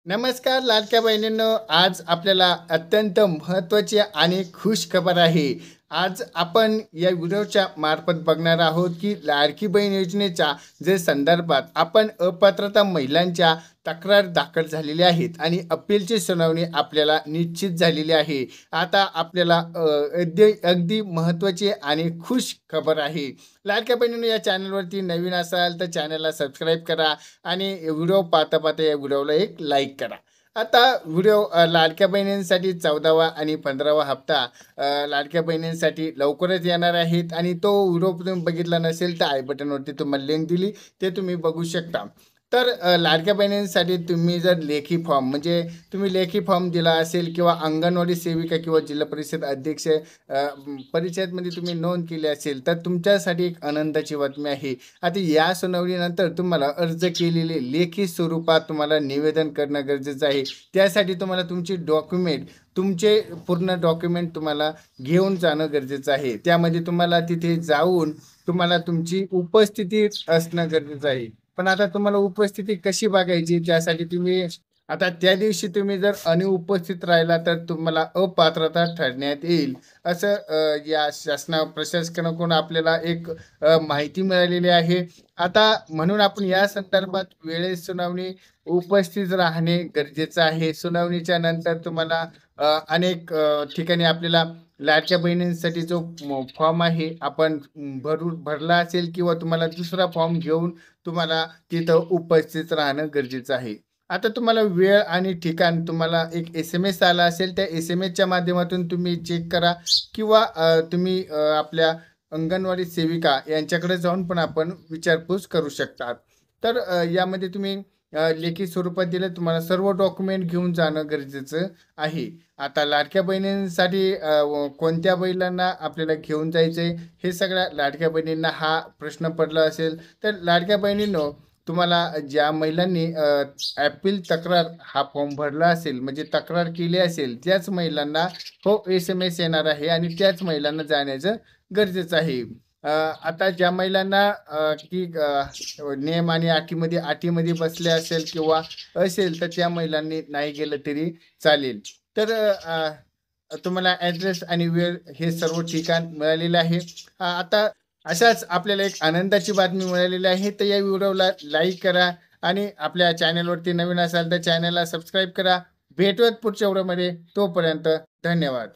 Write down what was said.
नमस्कार लाडक्या बहिणींनो, आज आपल्याला अत्यंत महत्त्वाची आणि खुश खबर आहे. आज आपण या व्हिडिओच्या मार्फत बघणार आहोत की लाडकी बहीण योजनेच्या जे संदर्भात आपण अपात्रता महिलांच्या तक्रार दाखल झालेल्या आहेत आणि अपीलची सुनावणी आपल्याला निश्चित झालेली आहे. आता आपल्याला अगदी अगदी महत्त्वाची आणि खुश खबर आहे. लाडक्या बहिणींनो, या चॅनलवरती नवीन असाल तर चॅनलला सबस्क्राईब करा आणि व्हिडिओ पाहता पाहता या व्हिडिओला एक लाईक करा. आता व्हिडिओ लाडक्या बहिणींसाठी 14वा आणि 15वा हप्ता लाडक्या बहिणींसाठी लवकरच येणार आहेत आणि तो व्हिडिओ तुम्ही बघितला नसेल तर आय बटनवरती तुम्हाला लिंक दिली, ते तुम्ही बघू शकता. तर लाडक्या बहिणींसाठी तुम्ही जर लेखी फॉर्म म्हणजे तुम्ही लेखी फॉर्म दिला असेल किंवा अंगणवाडी सेविका किंवा जिल्हा परिषद अध्यक्ष परिषदमध्ये तुम्ही नोंद केली असेल तर तुमच्यासाठी एक आनंदाची बातमी आहे. आता या सुनावणीनंतर तुम्हाला अर्ज केलेले लेखी स्वरूपात तुम्हाला निवेदन करणं गरजेचं आहे. त्यासाठी तुम्हाला तुमचे पूर्ण डॉक्युमेंट तुम्हाला घेऊन जाणं गरजेचं आहे. त्यामध्ये तुम्हाला तिथे जाऊन तुम्हाला तुमची उपस्थिती असणं गरजेचं आहे. पण आता तुम्हाला उपस्थिती कशी बघायची त्यासाठी तुम्ही आता त्या दिवशी तुम्ही जर अनुपस्थित राहिला तर तुम्हाला अपात्रता ठरण्यात येईल. असं या प्रशासनाकडून आपल्याला एक माहिती मिळालेली आहे. आता म्हणून आपण या संदर्भात वेळेत सुनावणी उपस्थित राहणे गरजेचं आहे. सुनावणीच्या नंतर तुम्हाला अनेक ठिकाणी आपल्याला लाडक्या बहिणींसाठी जो फॉर्म आहे आपण भरला असेल किंवा तुम्हाला दुसरा फॉर्म घेऊन तुम्हाला तिथं उपस्थित राहणं गरजेचं आहे. आता तुम्हाला वेळ आणि ठिकाण तुम्हाला एक SMS आला असेल, त्या SMS माध्यमातून तुम्ही चेक करा किंवा तुम्ही आपल्या अंगणवाडी सेविका यांच्याकडे जाऊन पण आपण विचारपूस करू शकतात. तर यामध्ये तुम्ही लेखी स्वरूपात दिलं तुम्हाला सर्व डॉक्युमेंट घेऊन जाणं गरजेचं आहे. आता लाडक्या बहिणींसाठी कोणत्या महिलांना आपल्याला घेऊन जायचंय हे सगळ्या लाडक्या बहिणींना हा प्रश्न पडला असेल तर लाडक्या बहिणींनो, तुम्हाला ज्या महिलांनी तक्रार हा फॉर्म भरला असेल म्हणजे तक्रार केली असेल त्याच महिलांना हो SMS येणार आहे आणि त्याच महिलांना जाण्याचं गरजेचं आहे. आता ज्या महिलांना की नियम आणि अटीमध्ये बसले असेल किंवा असेल तर त्या महिलांनी नाही गेलं तरी चालेल. तर तुम्हाला ॲड्रेस आणि वेळ हे सर्व ठिकाण मिळालेलं आहे. आता अशाच आपल्याला एक आनंदाची बातमी मिळालेली आहे. तर या व्हिडिओला लाईक करा आणि आपल्या चॅनलवरती नवीन असाल तर चॅनलला सबस्क्राईब करा. भेटूयात पुढच्या व्हिडिओमध्ये. तोपर्यंत धन्यवाद.